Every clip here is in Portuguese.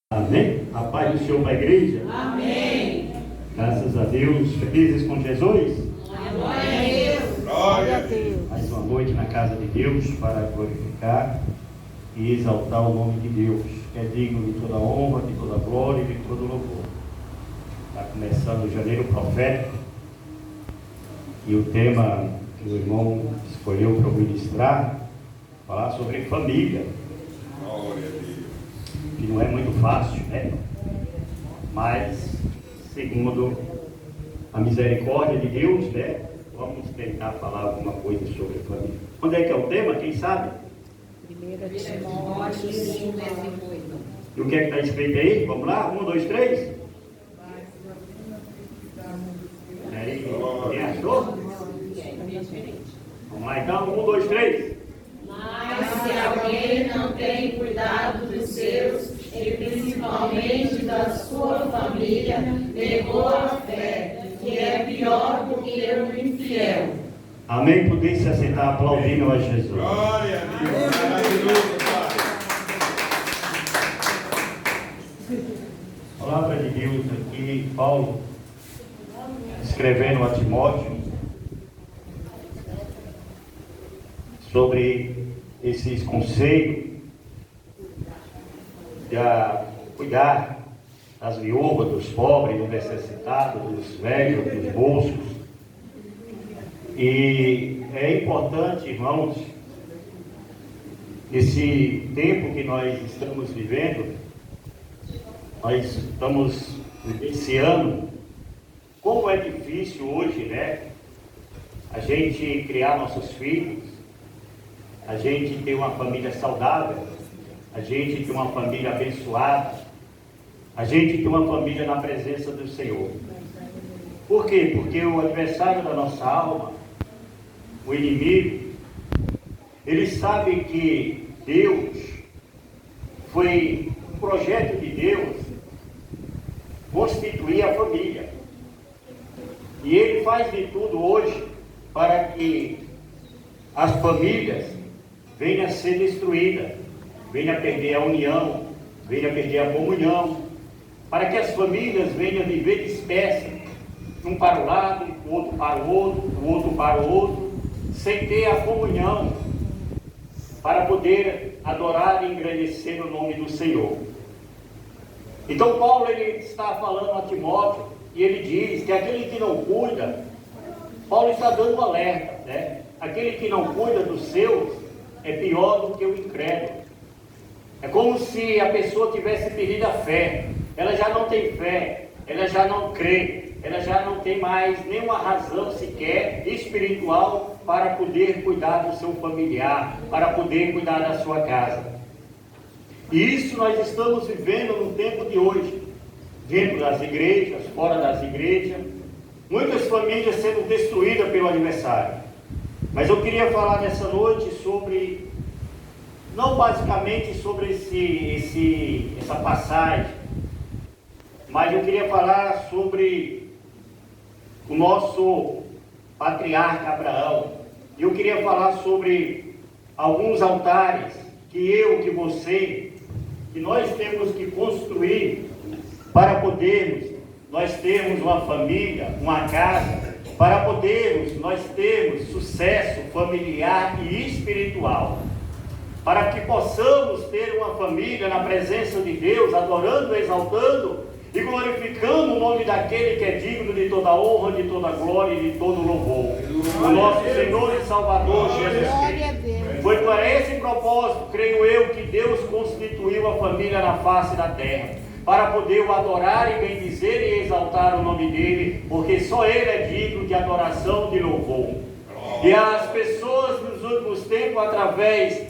Amém? A paz do Senhor para a igreja? Amém. Graças a Deus. Felizes com Jesus? Glória a Deus. Glória a Deus. Mais uma noite na casa de Deus para glorificar e exaltar o nome de Deus, que é digno de toda honra, de toda glória e de todo louvor. Está começando o janeiro profético e o tema que o irmão escolheu para eu ministrar, falar sobre família. Glória a Deus. Que não é muito fácil, né? Mas, segundo a misericórdia de Deus, né? Vamos tentar falar alguma coisa sobre família. Onde é que é o tema? Quem sabe? 1 Timóteo 5, versículo 8. E o que é que está escrito aí? Vamos lá? 1, 2, 3. Aí, quem achou? Vamos lá então? 1, 2, 3. Mas se alguém não tem cuidado dos seus, e principalmente da sua família, negou a fé, que é pior do que o infiel. Amém? Poder se assentar aplaudindo a Jesus. Glória a Deus. Maravilhoso, Pai. Palavra de Deus aqui, Paulo, escrevendo a Timóteo, sobre esses conselhos de cuidar das viúvas, dos pobres, dos necessitados, dos velhos, dos moços. E é importante, irmãos, esse tempo que nós estamos vivendo, nós estamos vivenciando, como é difícil hoje, né? A gente criar nossos filhos, a gente ter uma família saudável, a gente ter uma família abençoada, a gente ter uma família na presença do Senhor. Por quê? Porque o adversário da nossa alma, o inimigo, ele sabe que Deus foi um projeto de Deus constituir a família. E ele faz de tudo hoje para que as famílias venham a ser destruídas, venham a perder a união, venham a perder a comunhão, para que as famílias venham a viver dispersas, um para o lado, o outro para o outro para o outro, sem ter a comunhão, para poder adorar e engrandecer o nome do Senhor. Então Paulo ele está falando a Timóteo, e ele diz que aquele que não cuida, Paulo está dando um alerta, né? Aquele que não cuida dos seus é pior do que o incrédulo. É como se a pessoa tivesse perdido a fé. Ela já não tem fé, ela já não crê, ela já não tem mais nenhuma razão sequer espiritual para poder cuidar do seu familiar, para poder cuidar da sua casa. E isso nós estamos vivendo no tempo de hoje, dentro das igrejas, fora das igrejas, muitas famílias sendo destruídas pelo adversário. Mas eu queria falar nessa noite sobre, não basicamente sobre essa passagem, mas eu queria falar sobre o nosso patriarca Abraão. Eu queria falar sobre alguns altares que eu, que você, que nós temos que construir para podermos nós termos uma família, uma casa, para podermos nós termos sucesso familiar e espiritual, para que possamos ter uma família na presença de Deus, adorando, exaltando e glorificando o nome daquele que é digno de toda honra, de toda glória e de todo louvor, o nosso Senhor e Salvador Jesus Cristo. Foi para esse propósito, creio eu, que Deus constituiu a família na face da terra, para poder o adorar e bendizer e exaltar o nome dele, porque só ele é digno de adoração, de louvor. E as pessoas nos últimos tempos, através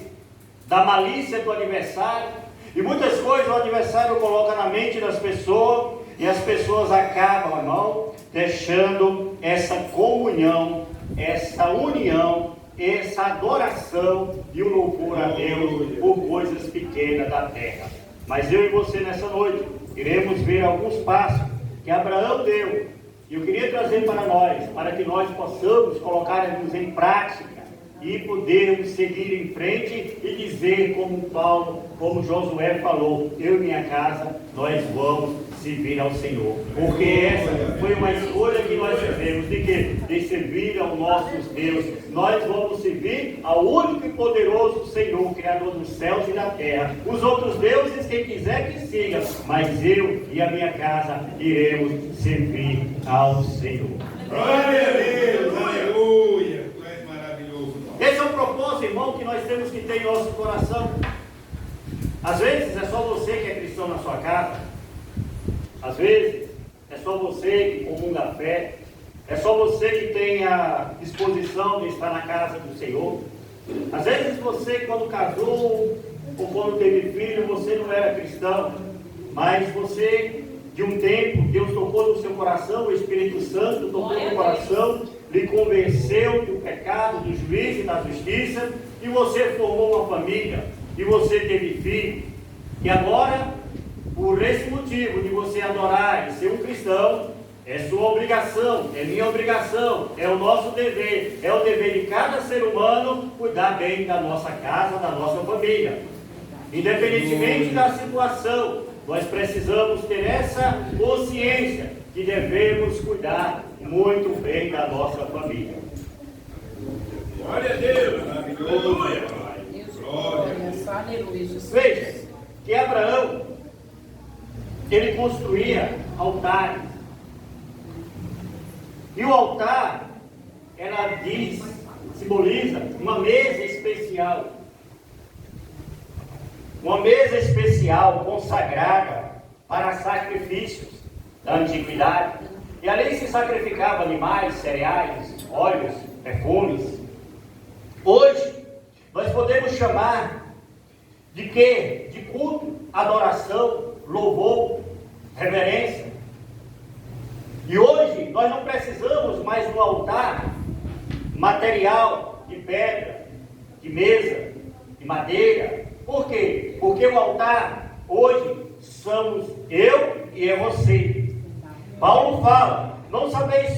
da malícia do adversário, e muitas coisas o adversário coloca na mente das pessoas, e as pessoas acabam, irmão, deixando essa comunhão, essa união, essa adoração e o louvor a Deus por coisas pequenas da terra. Mas eu e você nessa noite iremos ver alguns passos que Abraão deu, e eu queria trazer para nós, para que nós possamos colocarmos em prática e podermos seguir em frente e dizer como Paulo, como Josué falou, eu e minha casa, nós vamos servir ao Senhor. Porque essa foi uma escolha que nós fizemos, de servir ao nosso Deus. Nós vamos servir ao único e poderoso Senhor, Criador dos céus e da terra. Os outros deuses, quem quiser que siga, mas eu e a minha casa iremos servir ao Senhor. Glória a Deus, aleluia. Tu és maravilhoso. Esse é o propósito, irmão, que nós temos que ter em nosso coração. Às vezes é só você que é cristão na sua casa. Às vezes é só você que comunga a fé. É só você que tem a disposição de estar na casa do Senhor. Às vezes você, quando casou ou quando teve filho, você não era cristão. Mas você, de um tempo, Deus tocou no seu coração, o Espírito Santo tocou no coração, lhe convenceu do pecado, do juízo e da justiça, e você formou uma família, e você teve filho. E agora, por esse motivo de você adorar e ser um cristão, é sua obrigação, é minha obrigação, é o nosso dever, é o dever de cada ser humano cuidar bem da nossa casa, da nossa família. Independentemente da situação, nós precisamos ter essa consciência que devemos cuidar muito bem da nossa família. Glória a Deus, aleluia. Glória a Deus. Aleluia. Veja, que Abraão, ele construía altares. E o altar, ela simboliza uma mesa especial. Uma mesa especial, consagrada para sacrifícios da antiguidade. E ali se sacrificava animais, cereais, óleos, perfumes. Hoje, nós podemos chamar de quê? De culto, adoração, louvor, reverência. E hoje, nós não precisamos mais do altar material, de pedra, de mesa, de madeira. Por quê? Porque o altar, hoje, somos eu e é você. Paulo fala, não sabeis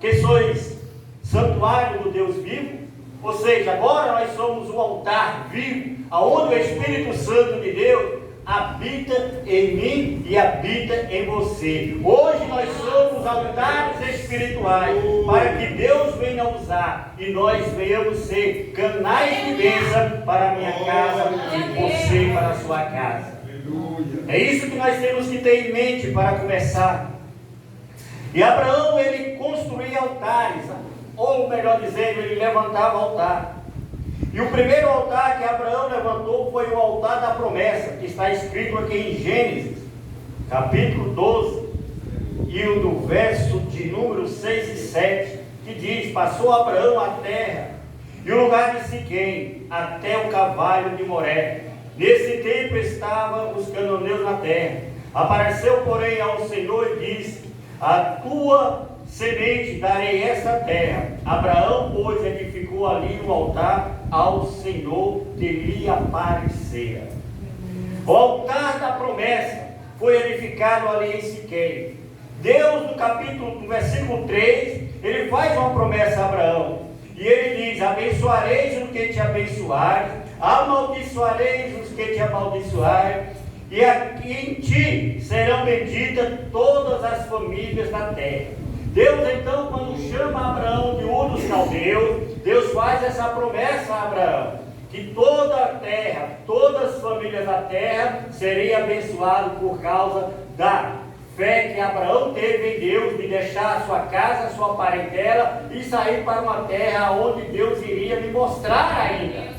que sois santuário do Deus vivo? Ou seja, agora nós somos um altar vivo, aonde o Espírito Santo de Deus habita em mim e habita em você. Hoje nós somos altares espirituais, para que Deus venha usar e nós venhamos ser canais de bênção para a minha casa e você para a sua casa. É isso que nós temos que ter em mente para começar. E Abraão, ele construía altares, ou melhor dizendo, ele levantava altar. E o primeiro altar que Abraão levantou foi o altar da promessa, que está escrito aqui em Gênesis, capítulo 12, e o do verso de número 6 e 7, que diz, passou Abraão a terra, e o lugar de Siquém, até o cavalo de Moré. Nesse tempo estavam os cananeus na terra. Apareceu, porém, ao Senhor e disse, a tua semente darei esta terra. Abraão, pois, edificou ali um altar ao Senhor que lhe aparecera. O altar da promessa foi edificado ali em Siquém. Deus, no versículo 3, ele faz uma promessa a Abraão. E ele diz, abençoareis os que te abençoarem, amaldiçoareis os que te amaldiçoarem, e aqui em ti serão benditas todas as famílias da terra. Deus, então, quando chama Abraão de Ur dos Caldeus, Deus faz essa promessa a Abraão, que toda a terra, todas as famílias da terra seriam abençoadas por causa da fé que Abraão teve em Deus, de deixar a sua casa, a sua parentela e sair para uma terra onde Deus iria lhe mostrar ainda.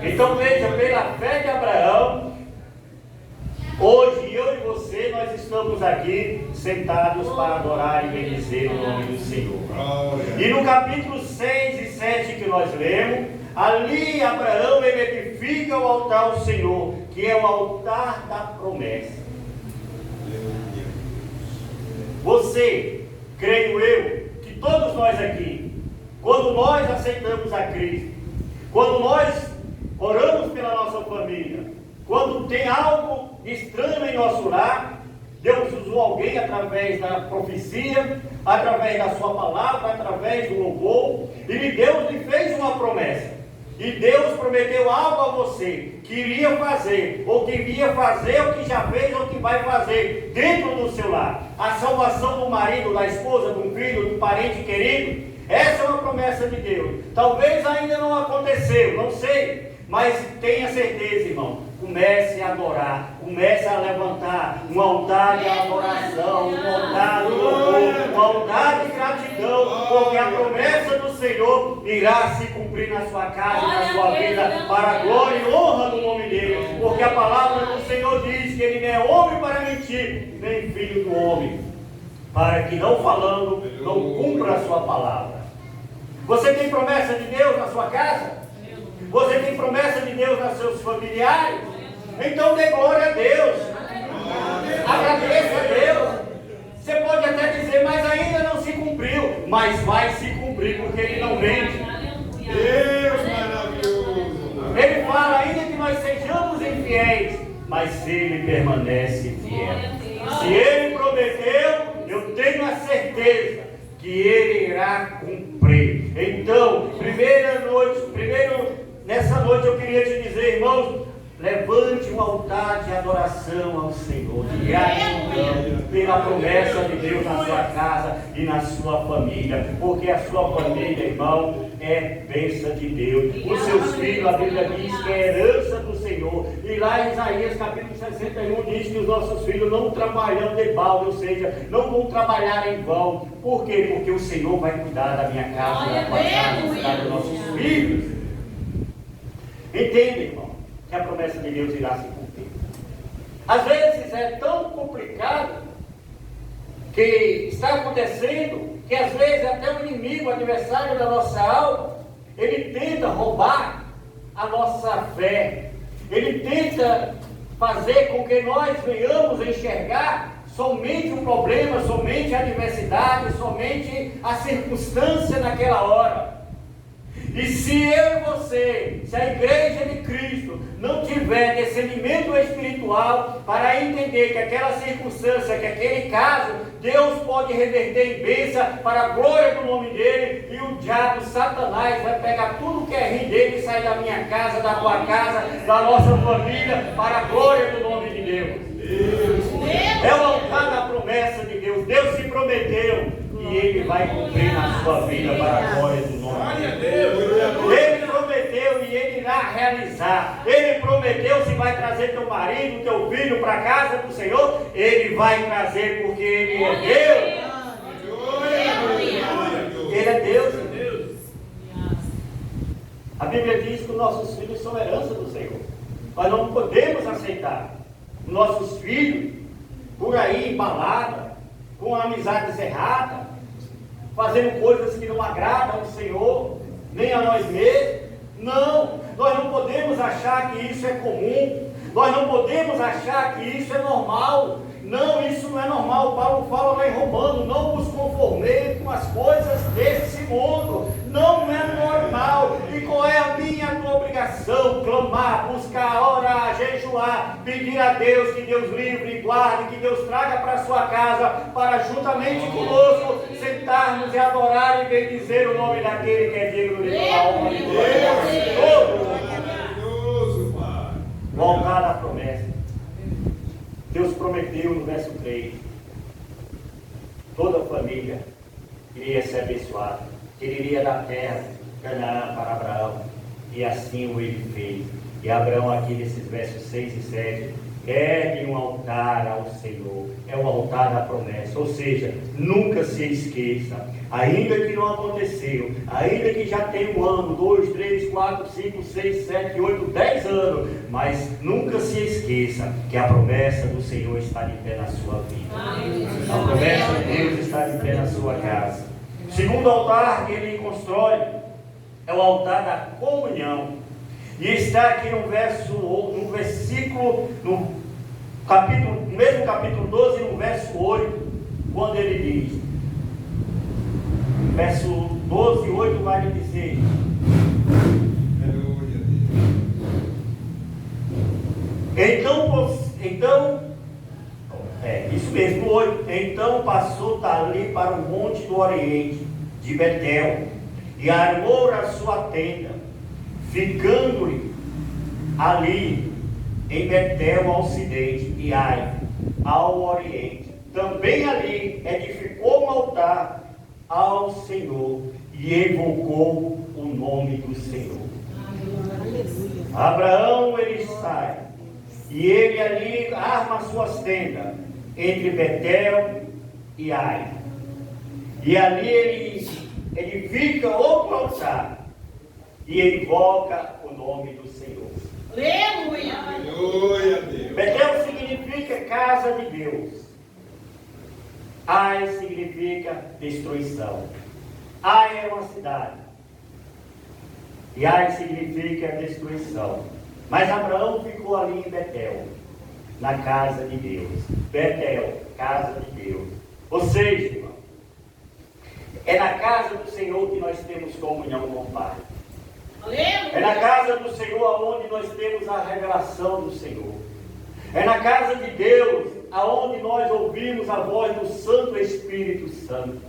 Então veja, pela fé de Abraão, hoje eu e você, nós estamos aqui sentados para adorar e bendizer o nome do Senhor. E no capítulo 6 e 7 que nós lemos, ali Abraão ele edifica o altar ao Senhor, que é o altar da promessa. Você, creio eu, que todos nós aqui, quando nós aceitamos a Cristo, quando nós oramos pela nossa família, quando tem algo estranho em nosso lar, Deus usou alguém através da profecia, através da sua palavra, através do louvor, e Deus lhe fez uma promessa. E Deus prometeu algo a você, que iria fazer, ou que iria fazer, ou que já fez, ou que vai fazer, dentro do seu lar. A salvação do marido, da esposa, do filho, do parente querido, essa é uma promessa de Deus. Talvez ainda não aconteceu, não sei, mas tenha certeza, irmão. Comece a adorar, comece a levantar um altar de adoração, um altar de louvor, um altar de gratidão, porque a promessa do Senhor irá se cumprir na sua casa e na sua vida, para a glória e honra do nome dele, porque a palavra do Senhor diz que ele não é homem para mentir, nem filho do homem, para que não falando, não cumpra a sua palavra. Você tem promessa de Deus na sua casa? Você tem promessa de Deus nos seus familiares? Então dê glória a Deus. Agradeça a Deus. Você pode até dizer, mas ainda não se cumpriu. Mas vai se cumprir, porque Ele não mente. Deus maravilhoso. Ele fala ainda que nós sejamos infiéis, mas Ele permanece fiel. Se Ele prometeu, eu tenho a certeza que Ele irá cumprir. Então, nessa noite eu queria te dizer, irmãos, levante um altar de adoração ao Senhor, de gratidão pela promessa de Deus na sua casa e na sua família, porque a sua família, irmão, é bênção de Deus. Os seus filhos, a Bíblia diz que é herança do Senhor, e lá em Isaías capítulo 61 diz que os nossos filhos não trabalham de balde, ou seja, não vão trabalhar em vão. Por quê? Porque o Senhor vai cuidar da minha casa, da tua casa, cuidar dos nossos filhos. Entende, irmão, que a promessa de Deus irá se cumprir. Às vezes é tão complicado que está acontecendo, que às vezes até o inimigo, o adversário da nossa alma, ele tenta roubar a nossa fé. Ele tenta fazer com que nós venhamos enxergar somente o problema, somente a adversidade, somente a circunstância naquela hora. E se eu e você, se a igreja de Cristo não tiver discernimento espiritual para entender que aquela circunstância, que aquele caso, Deus pode reverter em bênção para a glória do nome dele, e o diabo, Satanás, vai pegar tudo que é rim dele e sair da minha casa, da tua casa, da nossa família, para a glória do nome de Deus. É o altar da promessa de Deus. Deus se prometeu. E Ele vai cumprir na sua vida para a glória do nome de Deus. Ele prometeu e Ele irá realizar. Ele prometeu, se vai trazer teu marido, teu filho para a casa do Senhor, Ele vai trazer, porque Ele é Deus. Ele é Deus. A Bíblia diz que os nossos filhos são herança do Senhor. Nós não podemos aceitar nossos filhos por aí em balada, com amizades erradas, fazendo coisas que não agradam ao Senhor, nem a nós mesmos. Não, nós não podemos achar que isso é comum, nós não podemos achar que isso é normal. Não, isso não é normal. Paulo fala lá em Romanos, não vos conformei com as coisas desse mundo. Não é normal. E qual é a minha a tua obrigação? Clamar, buscar, orar, jejuar, pedir a Deus que Deus livre e guarde, que Deus traga para a sua casa, para juntamente conosco sentarmos e adorar e bendizer o nome daquele que é digno de toda a honra e glória. O altar da promessa. Deus prometeu no verso 3, toda a família iria ser abençoada, que ele iria dar terra, Canaã para Abraão, e assim o ele fez. E Abraão aqui nesses versos 6 e 7, ergue um altar ao Senhor, é o altar da promessa, ou seja, nunca se esqueça, ainda que não aconteceu, ainda que já tem 1 ano, 2, 3, 4, 5, 6, 7, 8, 10 anos, mas nunca se esqueça que a promessa do Senhor está de pé na sua vida. A promessa de Deus está de pé na sua casa. O segundo altar que ele constrói é o altar da comunhão. E está aqui no versículo, no mesmo capítulo 12, no verso 8, quando ele diz, verso 12, 8 vai dizer, Isso mesmo, 8. Então passou dali para o monte do Oriente, de Betel, e armou a sua tenda, ficando-lhe ali em Betel ao ocidente, e Ai ao oriente. Também ali edificou um altar ao Senhor e invocou o nome do Senhor. Abraão, ele sai, e ele ali arma suas tendas entre Betel e Ai. E ali ele fica outro altar e invoca o nome do Senhor. Aleluia! Aleluia, Deus. Betel significa casa de Deus. Ai significa destruição. Ai é uma cidade. E Ai significa destruição. Mas Abraão ficou ali em Betel, na casa de Deus. Betel, casa de Deus. Ou seja, irmão, é na casa do Senhor que nós temos comunhão com o Pai. É na casa do Senhor onde nós temos a revelação do Senhor. É na casa de Deus aonde nós ouvimos a voz do Santo Espírito Santo.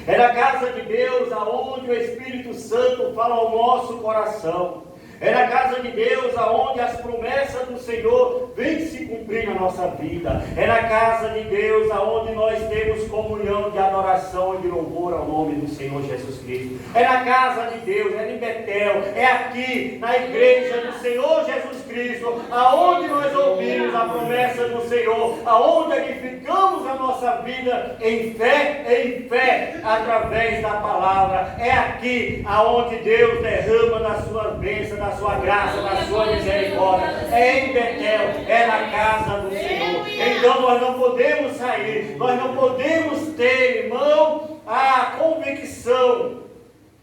É na casa de Deus aonde o Espírito Santo fala ao nosso coração. É na casa de Deus aonde as promessas do Senhor vêm se cumprir na nossa vida. É na casa de Deus aonde nós temos comunhão de adoração e de louvor ao nome do Senhor Jesus Cristo. É na casa de Deus, é em Betel, é aqui na igreja do Senhor Jesus Cristo, aonde nós ouvimos a promessa do Senhor, aonde edificamos a nossa vida em fé, através da palavra. É aqui aonde Deus derrama das suas bênçãos, da sua graça, da sua misericórdia. É em Betel, é na casa do Senhor. Então nós não podemos sair, nós não podemos ter, irmão, a convicção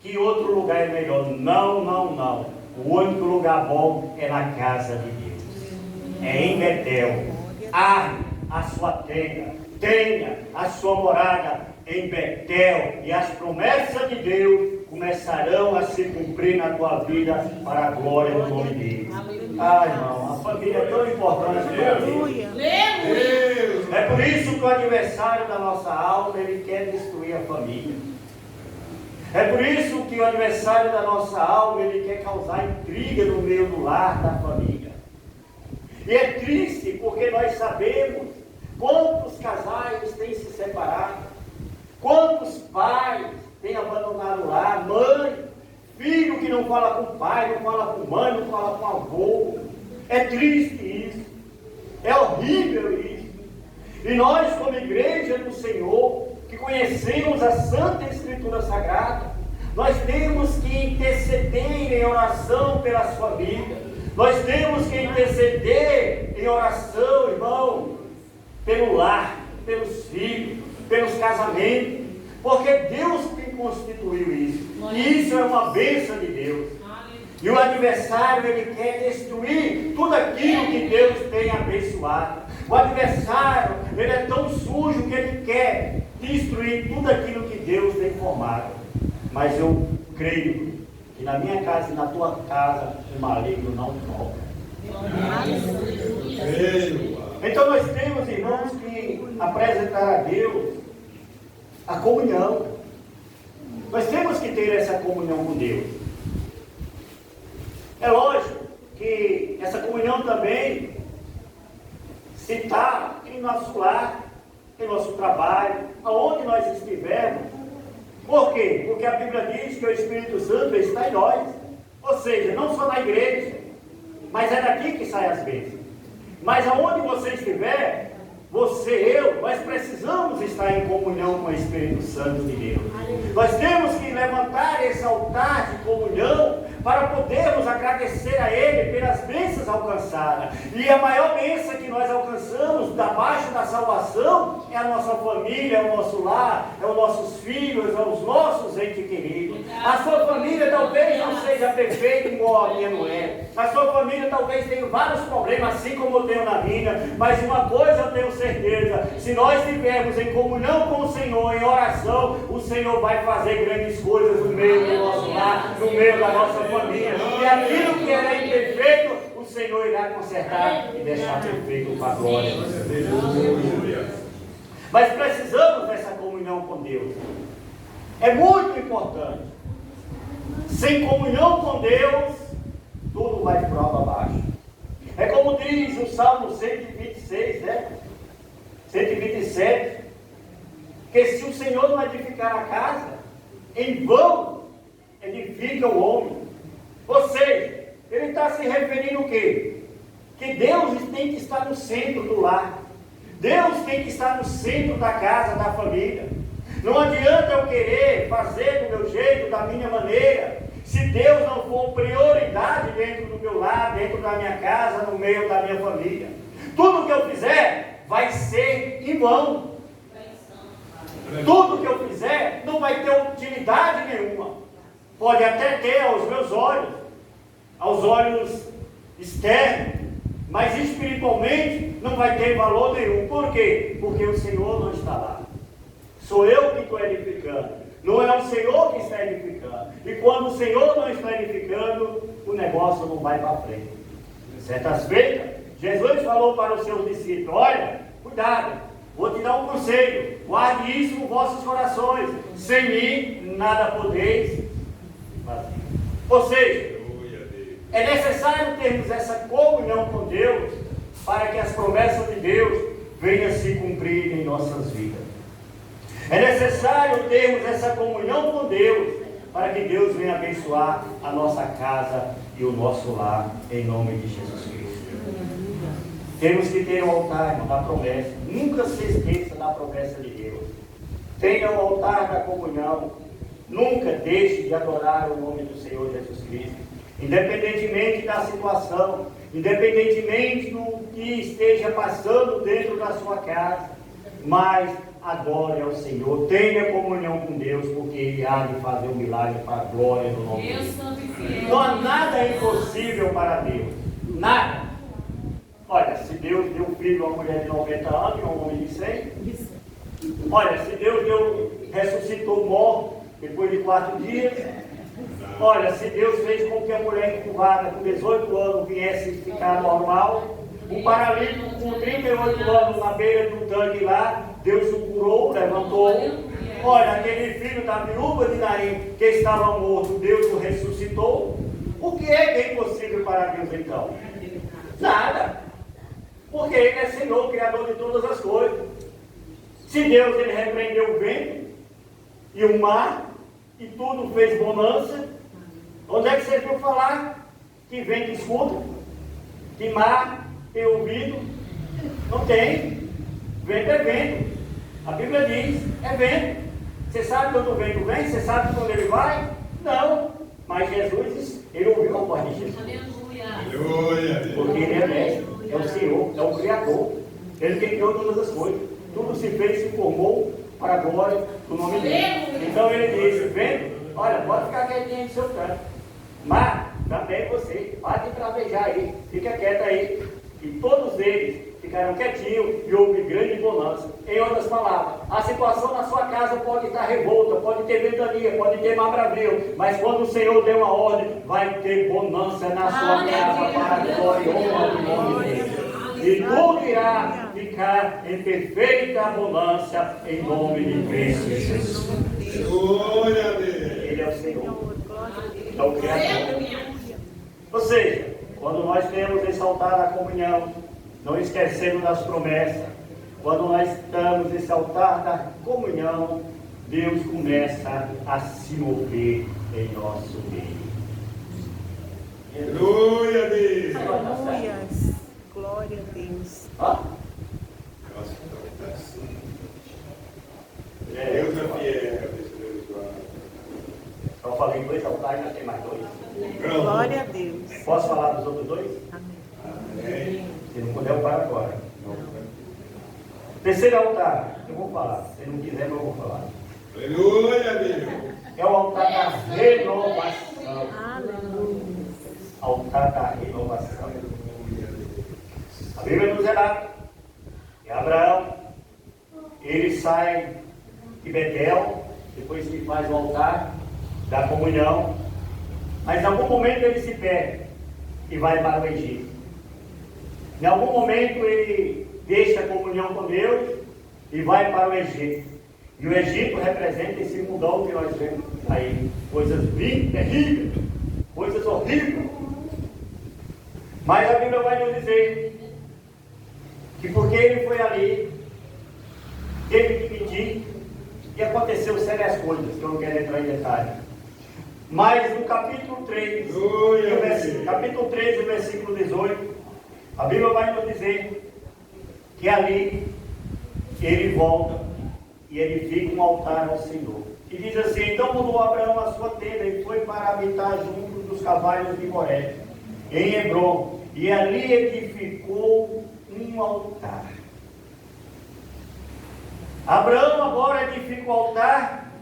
que outro lugar é melhor. Não, não, não. O único lugar bom é na casa de Deus. É em Betel. Arme a sua tenda, tenha a sua morada em Betel, e as promessas de Deus começarão a se cumprir na tua vida para a glória do nome dele. Ah, irmão, a família é tão importante para Deus. É por isso que o adversário da nossa alma, ele quer destruir a família. É por isso que o adversário da nossa alma, ele quer causar intriga no meio do lar da família. E é triste porque nós sabemos quantos casais têm se separado, quantos pais têm abandonado o lar, mãe, filho que não fala com o pai, não fala com mãe, não fala com avô. É triste isso, é horrível isso. E nós, como igreja do Senhor, que conhecemos a Santa Escritura Sagrada, nós temos que interceder em oração pelas famílias. Nós temos que interceder em oração, irmão, pelo lar, pelos filhos, pelos casamentos, porque Deus que constituiu isso. E isso é uma bênção de Deus. E o adversário, ele quer destruir tudo aquilo que Deus tem abençoado. O adversário, ele é tão sujo que ele quer destruir tudo aquilo que Deus tem formado. Mas eu creio que na minha casa e na tua casa o maligno não toca. Então nós temos, irmãos, que apresentar a Deus a comunhão. Nós temos que ter essa comunhão com Deus. É lógico que essa comunhão também se está em nosso lar, em nosso trabalho, aonde nós estivermos. Por quê? Porque a Bíblia diz que o Espírito Santo está em nós. Ou seja, não só na igreja, mas é daqui que saem as bênçãos. Mas aonde você estiver, você, eu, nós precisamos estar em comunhão com o Espírito Santo de Deus. Nós temos que levantar esse altar de comunhão para podermos agradecer a Ele pelas bênçãos alcançadas. E a maior bênção que nós alcançamos abaixo da salvação é a nossa família, é o nosso lar, é os nossos filhos, é os nossos entes queridos. A sua família talvez não seja perfeita igual a minha não é. A sua família talvez tenha vários problemas, assim como eu tenho na minha. Mas uma coisa eu tenho certeza: se nós estivermos em comunhão com o Senhor, em oração, o Senhor vai fazer grandes coisas no meio do nosso lar, no meio da nossa família. E aquilo que era imperfeito, o Senhor irá consertar e deixar perfeito para a glória. Mas precisamos dessa comunhão com Deus. É muito importante. Sem comunhão com Deus, tudo vai por água abaixo. É como diz o Salmo 126, né? 127, que se o Senhor não edificar a casa, em vão edifica o homem. Ou seja, ele está se referindo o quê? Que Deus tem que estar no centro do lar. Deus tem que estar no centro da casa, da família. Não adianta eu querer fazer do meu jeito, da minha maneira, se Deus não for prioridade dentro do meu lar, dentro da minha casa, no meio da minha família. Tudo que eu fizer vai ser em vão. Tudo que eu fizer não vai ter utilidade nenhuma. Pode até ter aos meus olhos, aos olhos externos, mas espiritualmente não vai ter valor nenhum. Por quê? Porque o Senhor não está lá. Sou eu que estou edificando. Não é o Senhor que está edificando. E quando o Senhor não está edificando, o negócio não vai para frente. Certas feitas, Jesus falou para os seus discípulos: olha, cuidado, vou te dar um conselho. Guarde isso nos vossos corações. Sem mim, nada podeis fazer. Ou seja, é necessário termos essa comunhão com Deus para que as promessas de Deus venham se cumprir em nossas vidas. É necessário termos essa comunhão com Deus para que Deus venha abençoar a nossa casa e o nosso lar, em nome de Jesus Cristo. Temos que ter um altar, irmão, da promessa. Nunca se esqueça da promessa de Deus. Tenha o altar da comunhão. Nunca deixe de adorar o nome do Senhor Jesus Cristo. Independentemente da situação, independentemente do que esteja passando dentro da sua casa, mas adore ao Senhor, tenha comunhão com Deus, porque Ele há de fazer um milagre para a glória do nome de Deus. Não há nada impossível para Deus, nada. Olha, se Deus deu filho a uma mulher de 90 anos e a um homem de 100, olha, se Deus ressuscitou morto depois de 4 dias, olha, se Deus fez com que a mulher encurvada com 18 anos viesse ficar normal, um paralítico com 38 anos na beira do tanque lá, Deus o curou, levantou. Olha, aquele filho da viúva de Naim que estava morto, Deus o ressuscitou. O que é impossível para Deus então? Nada. Porque Ele é Senhor, Criador de todas as coisas. Se Deus Ele repreendeu o vento e o mar e tudo fez bonança, onde é que você viu falar que vento escuta, que mar tem ouvido? Não tem. Vento é vento. A Bíblia diz, é vento. Você sabe quando o vento vem? Você sabe quando ele vai? Não. Mas Jesus, Ele ouviu a voz de Jesus. Aleluia. Porque Ele é mestre, é o Senhor, é o Criador. Ele que criou todas as coisas. Tudo se fez, se formou para a glória do nome dele. Então Ele disse, vento, olha, pode ficar quietinho no seu canto. Mas também você, pode travejar aí, fica quieto aí. E todos eles ficaram quietinhos e houve grande bonança. Em outras palavras, a situação na sua casa pode estar revolta, pode ter ventania, pode ter mabravio, mas quando o Senhor der uma ordem, vai ter bonança na sua casa para a glória e honra do nome de Deus. E tudo irá ficar em perfeita bonança em nome de Cristo Jesus. Glória a Deus. Ele é o Senhor, é o Criador. Ou seja, quando nós temos esse altar da comunhão, não esquecendo das promessas, quando nós estamos nesse altar da comunhão, Deus começa a se mover em nosso meio. Glória a Deus. Aleluia. Glória a Deus. Deus é fiel. Eu falei 2 altares, já tem mais 2. Glória a Deus. Posso falar dos outros 2? Amém. Se não puder, eu paro agora. Terceiro altar, eu vou falar. Se não quiser, eu vou falar. Aleluia a Deus. É o altar da renovação. Aleluia. Altar da renovação. A Bíblia nos relata que Abraão, ele sai de Betel, depois que faz o altar da comunhão, mas em algum momento ele se perde e vai para o Egito. Em algum momento ele deixa a comunhão com Deus e vai para o Egito. E o Egito representa esse mundão que nós vemos aí. Coisas bem terríveis, coisas horríveis. Mas a Bíblia vai nos dizer que porque ele foi ali, teve que pedir, e aconteceu sérias coisas, que eu não quero entrar em detalhe. Mas no capítulo 3, capítulo 3, o versículo 18, a Bíblia vai nos dizer que ali ele volta e ele fica um altar ao Senhor. E diz assim: então mudou Abraão a sua tenda e foi para habitar junto dos cavalos de Moré, em Hebrom, e ali edificou um altar. Abraão agora edifica o altar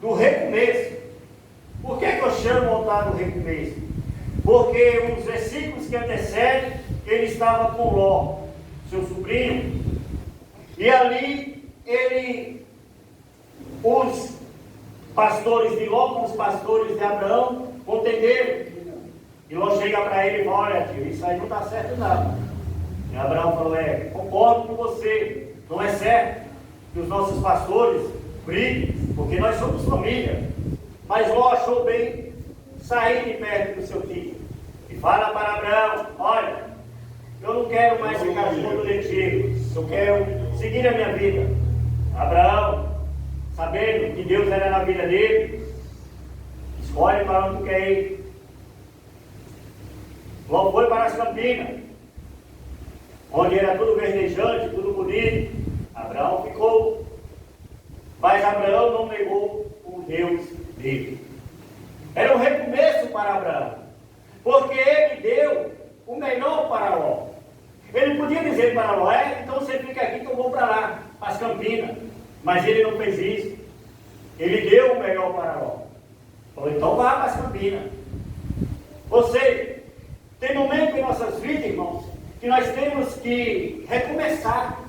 do recomeço. Por que eu chamo o altar do recomeço? Porque os versículos que antecedem, ele estava com Ló, seu sobrinho, e ali os pastores de Ló com os pastores de Abraão contenderam. E Ló chega para ele e fala: olha, tio, isso aí não está certo não. E Abraão falou: concordo com você, não é certo que os nossos pastores briguem, porque nós somos família. Mas Ló achou bem sair de perto do seu tio e fala para Abraão: olha, eu não quero mais ficar junto de ti, eu quero seguir a minha vida. Abraão, sabendo que Deus era na vida dele, escolhe para onde quer ir. Ló foi para as campinas, onde era tudo verdejante, tudo bonito. Abraão ficou, mas Abraão não negou o Deus dele. Era um recomeço para Abraão, porque ele deu o melhor para Ló. Ele podia dizer para Ló: então você fica aqui que eu vou para lá, para as campinas. Mas ele não fez isso. Ele deu o melhor para Ló. Falou: então vá para as campinas. Ou seja, tem momento em nossas vidas, irmãos, que nós temos que recomeçar.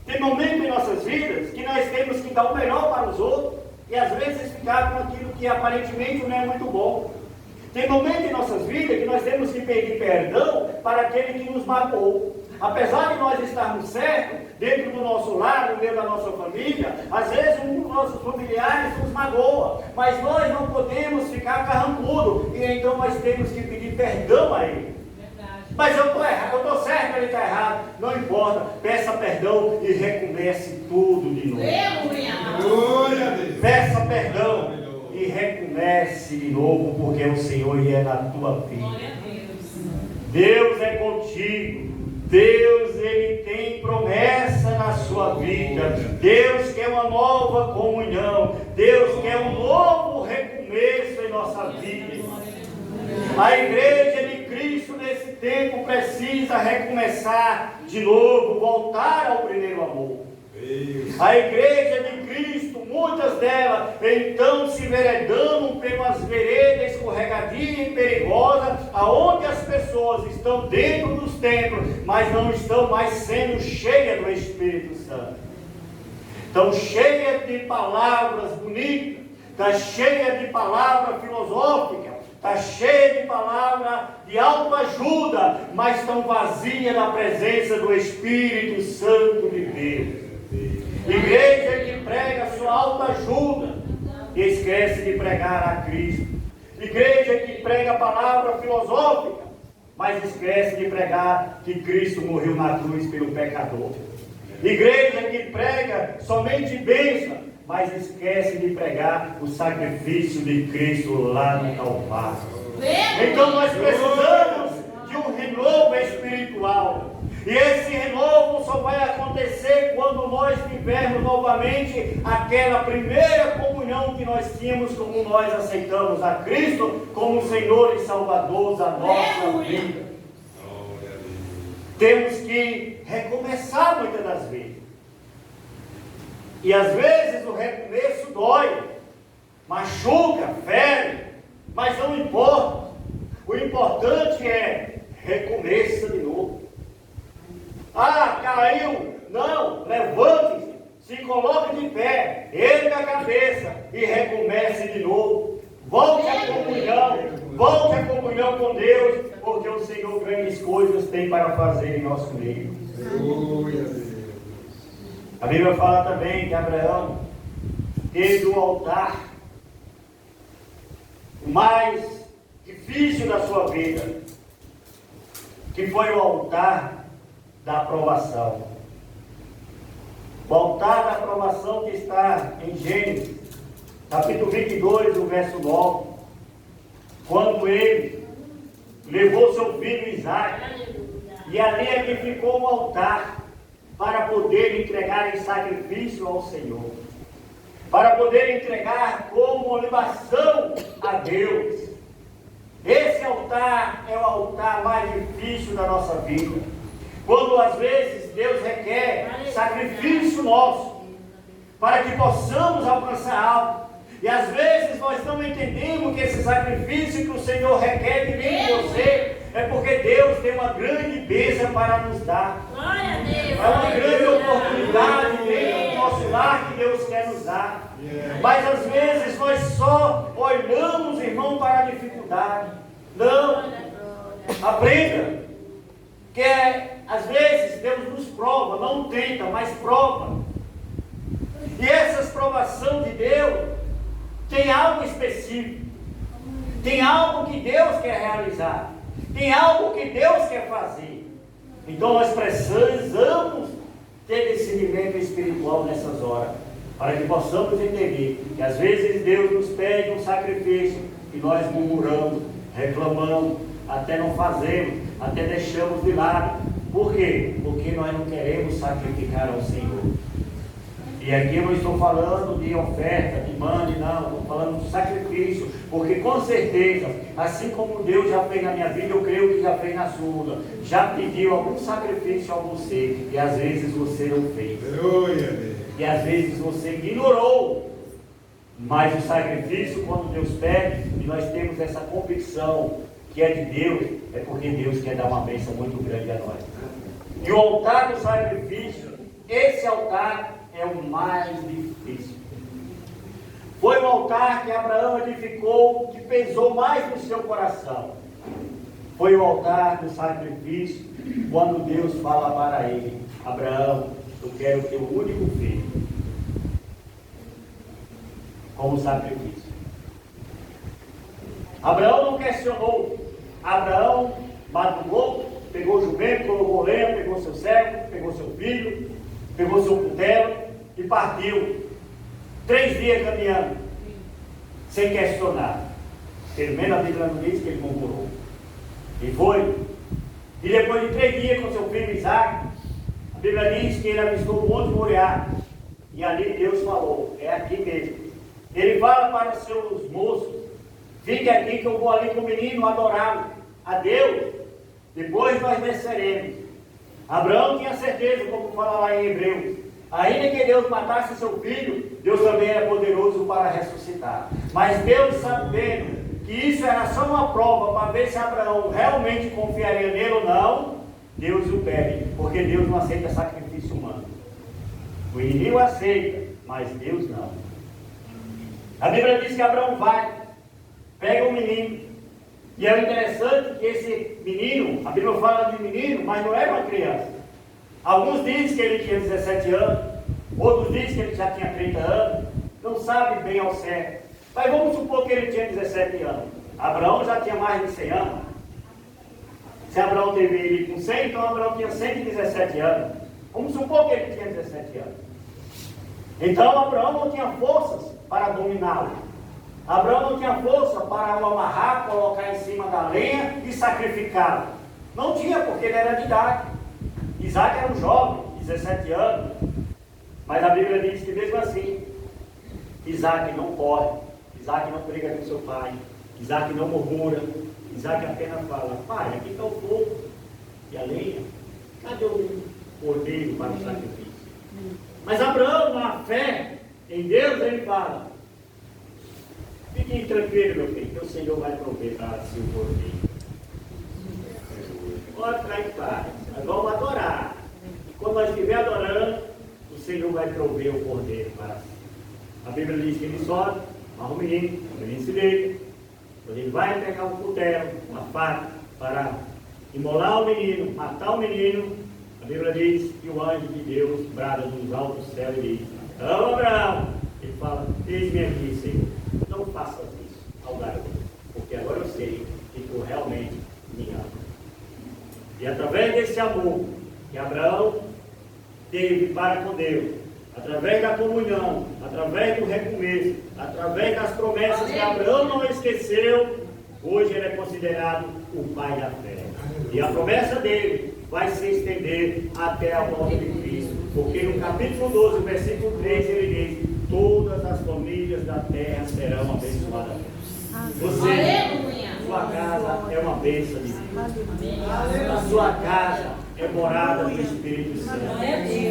Tem momento em nossas vidas que nós temos que dar o melhor para os outros e às vezes ficar com aquilo que aparentemente não é muito bom. Tem momento em nossas vidas que nós temos que pedir perdão para aquele que nos magoou. Apesar de nós estarmos certos, dentro do nosso lar, no meio da nossa família, às vezes um dos nossos familiares nos magoa, mas nós não podemos ficar carrancudo, e então nós temos que pedir perdão a ele. Mas eu estou errado, eu estou certo, ele está errado. Não importa, peça perdão e recomece tudo de novo. Peça perdão e recomece de novo, porque o Senhor é na tua vida. Deus é contigo. Deus, ele tem promessa na sua vida. Deus quer uma nova comunhão. Deus quer um novo recomeço em nossa vida. A igreja de Cristo nesse tempo precisa recomeçar de novo, voltar ao primeiro amor. A igreja de Cristo, muitas delas, então se veredando pelas veredas escorregadias e perigosas, aonde as pessoas estão dentro dos templos, mas não estão mais sendo cheias do Espírito Santo. Estão cheias de palavras bonitas, está cheia de palavra filosófica, está cheia de palavra de autoajuda, mas estão vazias da presença do Espírito Santo de Deus. Igreja que prega sua autoajuda e esquece de pregar a Cristo. Igreja que prega a palavra filosófica, mas esquece de pregar que Cristo morreu na cruz pelo pecador. Igreja que prega somente bênção, mas esquece de pregar o sacrifício de Cristo lá no Calvário. Então nós precisamos de um renovo espiritual. E esse renovo só vai acontecer quando nós tivermos novamente aquela primeira comunhão que nós tínhamos, como nós aceitamos a Cristo como Senhor e Salvador da nossa vida. Temos que recomeçar muitas das vezes. E às vezes o recomeço dói, machuca, fere, mas não importa. O importante é recomeça de novo. Ah, caiu? Não, levante-se, se coloque de pé, erga a cabeça e recomece de novo. Volte à comunhão com Deus, porque o Senhor grandes coisas tem para fazer em nosso meio. A Bíblia fala também que Abraão teve o altar mais difícil da sua vida, que foi o altar da aprovação. O altar da aprovação que está em Gênesis, capítulo 22, o verso 9, quando ele levou seu filho Isaque, e ali é que ficou o altar para poder entregar em sacrifício ao Senhor, para poder entregar como libação a Deus. Esse altar é o altar mais difícil da nossa vida, quando às vezes Deus requer sacrifício nosso, para que possamos alcançar algo. E às vezes nós não entendemos que esse sacrifício que o Senhor requer de mim e de você, é porque Deus tem uma grande bênção para nos dar. É uma grande oportunidade dentro do nosso lar que Deus quer nos dar. Mas às vezes nós só olhamos, irmão, para a dificuldade. Não. Aprenda que às vezes Deus nos prova, não tenta, mas prova. E essas provações de Deus tem algo específico. Tem algo que Deus quer realizar. Tem algo que Deus quer fazer. Então nós precisamos ter discernimento espiritual nessas horas, para que possamos entender que às vezes Deus nos pede um sacrifício e nós murmuramos, reclamamos, até não fazemos, até deixamos de lado. Por quê? Porque nós não queremos sacrificar ao Senhor. E aqui eu não estou falando de oferta, de mande, não, estou falando de sacrifício, porque com certeza, assim como Deus já fez na minha vida, eu creio que já fez na sua, já pediu algum sacrifício a você, e às vezes você não fez, e às vezes você ignorou, mas o sacrifício, quando Deus pede, e nós temos essa convicção que é de Deus, é porque Deus quer dar uma bênção muito grande a nós. E o altar do sacrifício, esse altar é o mais difícil. Foi o altar que Abraão edificou, que pesou mais no seu coração. Foi o altar do sacrifício, quando Deus fala para ele: Abraão, eu quero teu único filho como sacrifício. Abraão não questionou. Abraão madrugou, pegou o jumento, colocou lenha, pegou seu servo, pegou seu filho, pegou seu cutelo e partiu. 3 dias caminhando, sem questionar. Pelo menos a Bíblia não diz que ele murmurou. E foi. E depois de 3 dias com seu filho Isaque, a Bíblia diz que ele avistou o monte Moriá. E ali Deus falou: é aqui mesmo. Ele fala para os seus moços: fique aqui que eu vou ali com o menino adorá-lo a Deus. Depois nós desceremos. Abraão tinha certeza, como fala lá em Hebreus, ainda que Deus matasse seu filho, Deus também era poderoso para ressuscitar. Mas Deus, sabendo que isso era só uma prova para ver se Abraão realmente confiaria nele ou não, Deus o pede, porque Deus não aceita sacrifício humano. O inimigo aceita, mas Deus não. A Bíblia diz que Abraão vai, pega o menino. E é interessante que esse menino, a Bíblia fala de menino, mas não era uma criança. Alguns dizem que ele tinha 17 anos, outros dizem que ele já tinha 30 anos, não sabe bem ao certo. Mas vamos supor que ele tinha 17 anos. Abraão já tinha mais de 100 anos. Se Abraão teve ele com 100, então Abraão tinha 117 anos. Vamos supor que ele tinha 17 anos. Então Abraão não tinha forças para dominá-lo. Abraão não tinha força para o amarrar, colocar em cima da lenha e sacrificá-lo. Não tinha, porque ele era de idade. Isaque era um jovem, 17 anos. Mas a Bíblia diz que mesmo assim, Isaque não corre, Isaque não briga com seu pai, Isaque não murmura, Isaque apenas fala: pai, aqui está o fogo e a lenha, cadê o cordeiro para o sacrifício? Mas Abraão, na fé em Deus, ele fala: fique tranquilo, meu filho, que o Senhor vai prover para si o cordeiro. Pode ficar em paz, nós vamos adorar. E quando nós estivermos adorando, o Senhor vai prover o cordeiro para si. A Bíblia diz que ele sobe, amarra o menino se deita. Quando ele vai pegar um cutelo, uma faca, para imolar o menino, matar o menino, a Bíblia diz que o anjo de Deus brada dos altos céus e diz: Então, Abraão, ele fala: eis-me aqui, Senhor. Não faças isso ao garoto, porque agora eu sei que tu realmente me ama. E através desse amor que Abraão teve para com Deus, através da comunhão, através do recomeço, através das promessas que Abraão não esqueceu, hoje ele é considerado o pai da fé. E a promessa dele vai se estender até a volta de Cristo. Porque no capítulo 12, versículo 3, ele diz: todas as famílias da terra serão abençoadas. Você, sua casa é uma bênção de Deus. A sua casa é morada do Espírito Santo.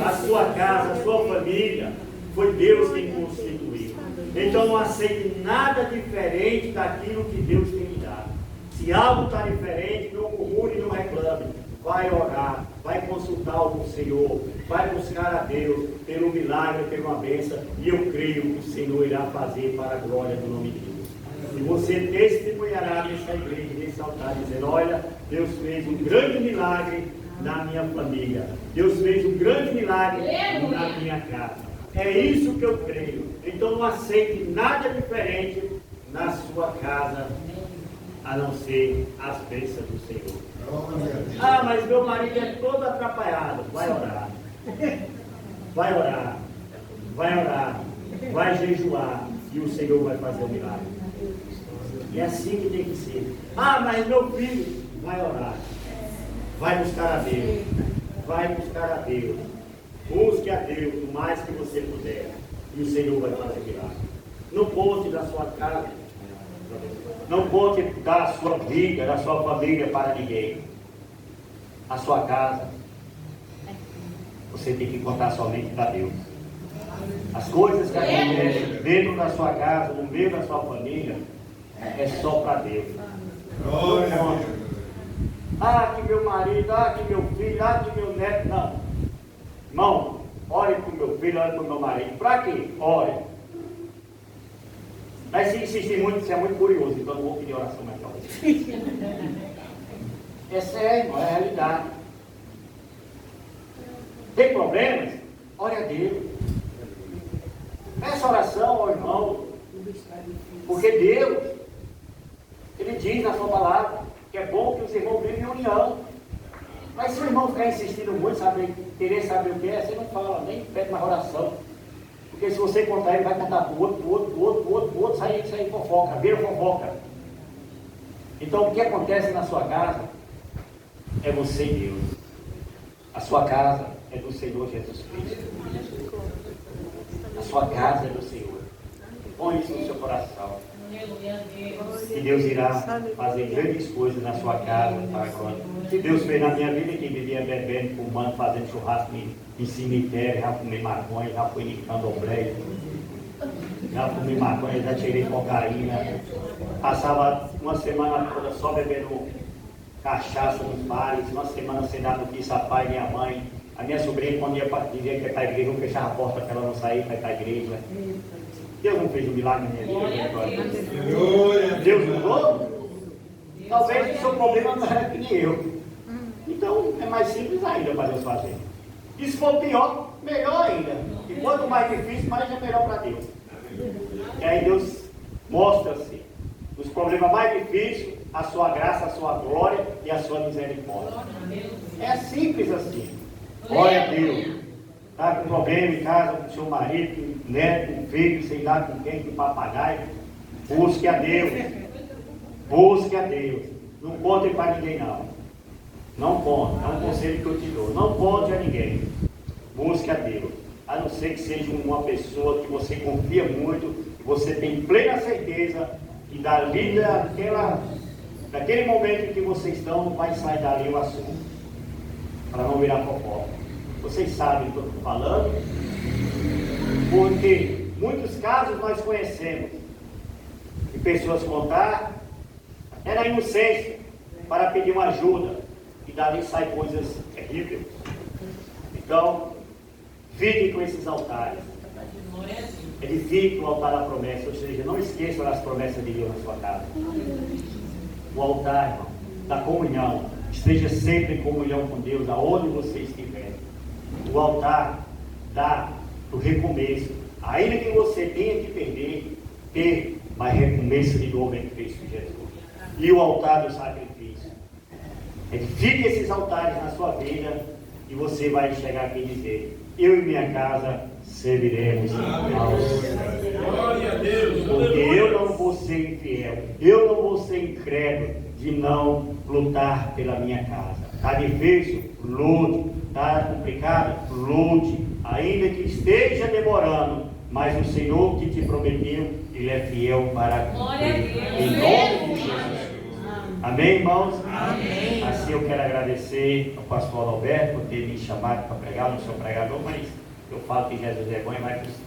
A sua casa, a sua família, foi Deus quem constituiu. Então não aceite nada diferente daquilo que Deus tem lhe dado. Se algo está diferente, não murmure, não reclame. Vai orar, vai consultar o Senhor, vai buscar a Deus pelo milagre, pela bênção, e eu creio que o Senhor irá fazer para a glória do nome de Deus. E você testemunhará nessa igreja, nesse altar, dizendo: olha, Deus fez um grande milagre na minha família. Deus fez um grande milagre na minha casa. É isso que eu creio. Então não aceite nada diferente na sua casa, a não ser as bênçãos do Senhor. Ah, mas meu marido é todo atrapalhado. Vai orar. Vai orar. Vai orar. Vai jejuar. E o Senhor vai fazer o milagre. E é assim que tem que ser. Ah, mas meu filho, vai orar. Vai buscar a Deus. Vai buscar a Deus. Busque a Deus o mais que você puder. E o Senhor vai fazer milagre. Não conte da sua casa. Não conte da sua vida, da sua família para ninguém. A sua casa, você tem que contar somente para Deus. As coisas que acontecem dentro da sua casa, no meio da sua família, é só para Deus. Não. Ah, que meu marido, ah, que meu filho, ah, que meu neto. Não. Irmão, ore para o meu filho, ore para o meu marido. Para quê? Ore. Mas se insistir muito, você é muito curioso, então não vou pedir oração mais para você. É sério, é a realidade. Tem problemas? Ore a Deus. Peça oração ao irmão. Porque Deus, Ele diz na sua palavra que é bom que os irmãos vivem em união. Mas se o irmão ficar insistindo muito, querer saber o que é, você não fala, nem pede mais oração. Porque se você contar, ele vai contar para o outro, sair fofoca, vira fofoca. Então o que acontece na sua casa é você e Deus. A sua casa é do Senhor Jesus Cristo. A sua casa é do Senhor. Põe isso no seu coração. E Deus irá fazer grandes coisas na sua casa. Que Deus fez na minha vida, que vivia bebendo, fumando, fazendo churrasco em cemitério, já fumei maconha, já fui em candomblé, já fumei maconha, já tirei cocaína. Passava uma semana toda só bebendo cachaça nos bares, uma semana sem dar notícia a pai e minha mãe. A minha sobrinha, quando ia dizia que ia para a igreja, eu fechava a porta para ela não sair para ir para a igreja. Deus não fez um milagre na minha vida. Deus mudou? Talvez o seu problema não era que nem eu. Então é mais simples ainda para Deus fazer. E se for pior, melhor ainda. E quanto mais difícil, mais é melhor para Deus. E aí Deus mostra-se nos problemas mais difíceis a sua graça, a sua glória e a sua misericórdia. É simples assim. Glória a Deus. Está com problema em casa com seu marido, com neto, com filho, sei lá com quem, com papagaio. Busque a Deus. Busque a Deus. Não conte para ninguém não. Não conte. É um conselho que eu te dou. Não conte a ninguém. Busque a Deus. A não ser que seja uma pessoa que você confia muito, que você tem plena certeza que dali daquele momento em que vocês estão, não vai sair dali o assunto. Para não virar fofoca. Vocês sabem o que eu estou falando, porque muitos casos nós conhecemos de pessoas contar até na inocência para pedir uma ajuda e dali saem coisas terríveis. Então, fiquem com esses altares. Edifique o altar da promessa, ou seja, não esqueçam das promessas de Deus na sua casa. O altar, irmão, da comunhão. Esteja sempre em comunhão com Deus, aonde você estiver. O altar dá o recomeço. Ainda que você tenha que ter mais recomeço de novo em Cristo Jesus. E o altar do sacrifício. Edifique esses altares na sua vida e você vai chegar aqui e dizer: eu e minha casa serviremos ao Senhor. Glória a Deus. Porque eu não vou ser infiel, eu não vou ser incrédulo de não lutar pela minha casa. Está difícil? Lute. Está complicado? Lute. Ainda que esteja demorando, mas o Senhor que te prometeu, Ele é fiel para cumprir. Em nome de Jesus. Amém, irmãos? Amém. Assim eu quero agradecer ao pastor Alberto por ter me chamado para pregar, no seu pregador, mas eu falo que Jesus é bom e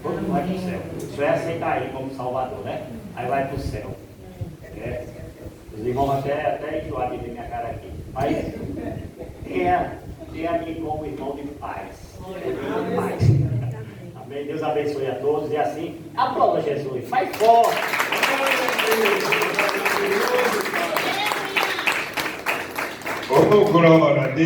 todo mundo vai para o céu. Só é aceitar Ele como Salvador, né? Aí vai para o céu. É. Os irmãos até enjoaram de ver minha cara aqui. Mas tenha a mim como irmão de paz. Paz. Amém. Deus abençoe a todos. E assim, aplauda Jesus. Faz forte. Oh, glória a Deus.